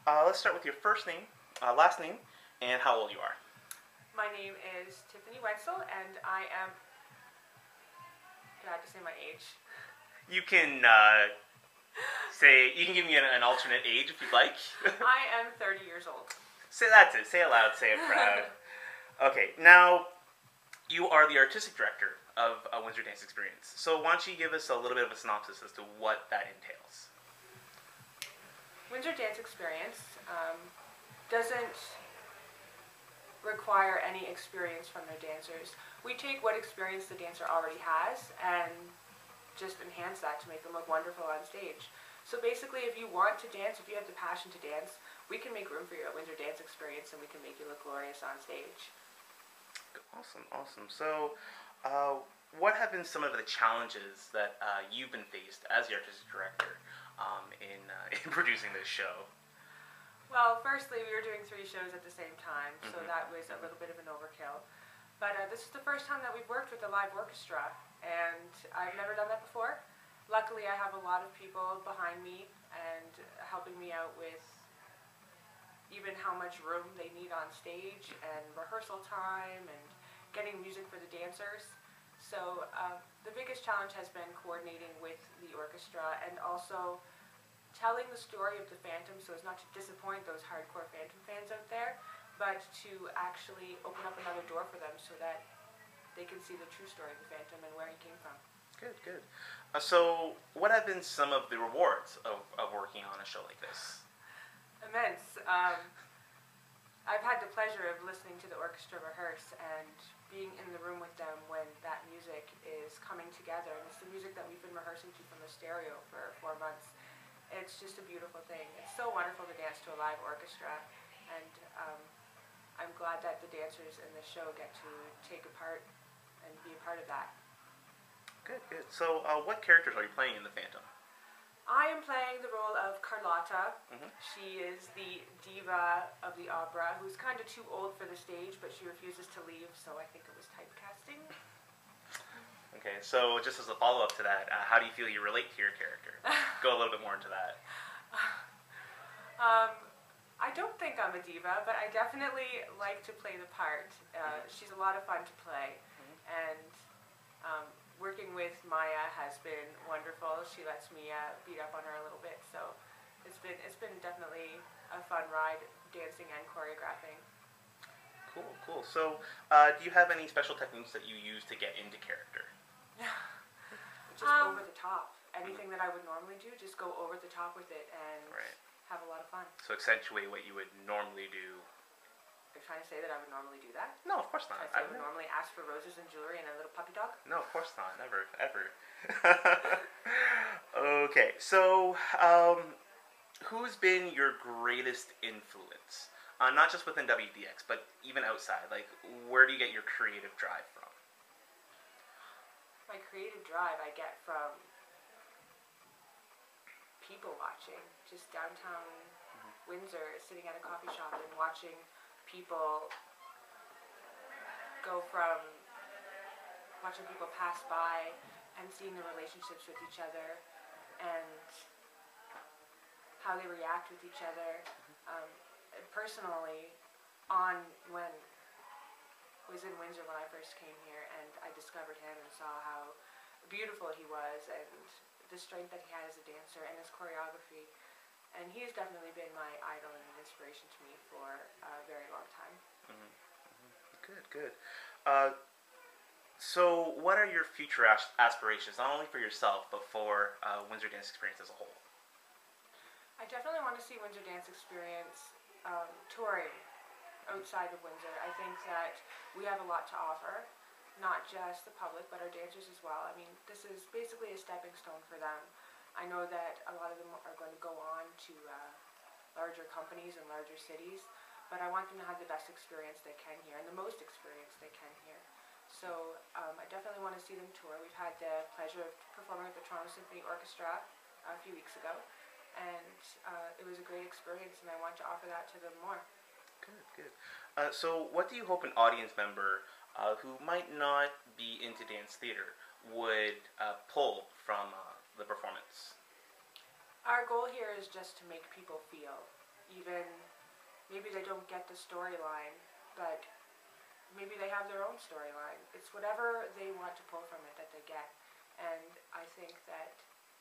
Let's start with your first name, last name, and how old you are. My name is Tiffany Wentzell, and I am... Do I have to say my age? You can you can give me an alternate age if you'd like. I am 30 years old. Say that's it. Say it loud. Say it proud. Okay. Now, you are the artistic director of Windsor Dance Experience. So why don't you give us a little bit of a synopsis as to what that entails? Windsor Dance Experience doesn't require any experience from their dancers. We take what experience the dancer already has and just enhance that to make them look wonderful on stage. So basically, if you want to dance, if you have the passion to dance, we can make room for you at Windsor Dance Experience and we can make you look glorious on stage. Awesome, awesome. So, what have been some of the challenges that you've been faced as the artistic director in producing this show? Well, firstly, we were doing 3 shows at the same time, so that was a little bit of an overkill. But this is the first time that we've worked with a live orchestra, and I've never done that before. Luckily, I have a lot of people behind me and helping me out with even how much room they need on stage and rehearsal time and getting music for the dancers. So the biggest challenge has been coordinating with the orchestra and also telling the story of the Phantom so as not to disappoint those hardcore Phantom fans out there, but to actually open up another door for them so that they can see the true story of the Phantom and where he came from. Good, good. So what have been some of the rewards of working on a show like this? Immense. I've had the pleasure of listening to the orchestra rehearse and being in the room with them when that music is coming together. And it's the music that we've been rehearsing to from the stereo for 4 months. It's just a beautiful thing. It's so wonderful to dance to a live orchestra. And I'm glad that the dancers in this show get to take a part and be a part of that. Good, good. So what characters are you playing in The Phantom? I am playing the role of Carlotta. She is the diva of the opera who's kind of too old for the stage, but she refuses to leave, so I think it was typecasting. Okay, so just as a follow-up to that, how do you feel you relate to your character? Go a little bit more into that. I don't think I'm a diva, but I definitely like to play the part. She's a lot of fun to play, and working with Maya has been wonderful. She lets me beat up on her a little bit, so it's been definitely a fun ride, dancing and choreographing. Cool, cool. So, do you have any special techniques that you use to get into character? Just over the top. Anything that I would normally do, just go over the top with it and have a lot of fun. So accentuate what you would normally do. You're trying to say that I would normally do that? No, of course not. I would normally ask for roses and jewelry and a little puppy dog? No, of course not. Never, ever. Okay, so who's been your greatest influence? Not just within WDX, but even outside. Like, where do you get your creative drive from? My creative drive I get from people watching. Just downtown Windsor, sitting at a coffee shop and watching people go from watching people pass by and seeing the relationships with each other and how they react with each other. Personally, when I was in Windsor when I first came here and I discovered him and saw how beautiful he was and the strength that he had as a dancer and his choreography. And he has definitely been my idol and an inspiration to me for a very long time. Good, good. So what are your future aspirations, not only for yourself, but for Windsor Dance Experience as a whole? I definitely want to see Windsor Dance Experience touring outside of Windsor. I think that we have a lot to offer, not just the public, but our dancers as well. I mean, this is basically a stepping stone for them. I know that a lot of them are going to go on to larger companies and larger cities, but I want them to have the best experience they can here and the most experience they can here. So I definitely want to see them tour. We've had the pleasure of performing with the Toronto Symphony Orchestra a few weeks ago, and it was a great experience, and I want to offer that to them more. Good, good. So what do you hope an audience member who might not be into dance theater would pull from the performance? Our goal here is just to make people feel. even maybe they don't get the storyline, but maybe they have their own storyline. It's whatever they want to pull from it that they get. And I think that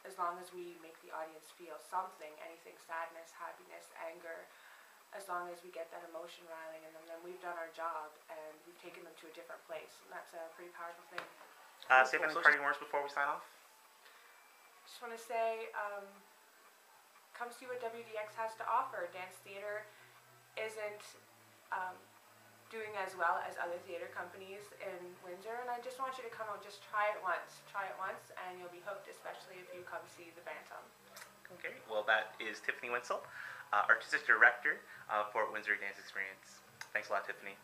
as long as we make the audience feel something, anything, sadness, happiness, anger, as long as we get that emotion riling in them, then we've done our job and we've taken them to a different place. And that's a pretty powerful thing. So you have any parting words before we sign off? Just want to say, come see what WDX has to offer. Dance theater isn't doing as well as other theater companies in Windsor, and I just want you to come out, just try it once, and you'll be hooked, especially if you come see the Bantam. Okay, well that is Tiffany Wentzell, Artistic Director for Windsor Dance Experience. Thanks a lot, Tiffany.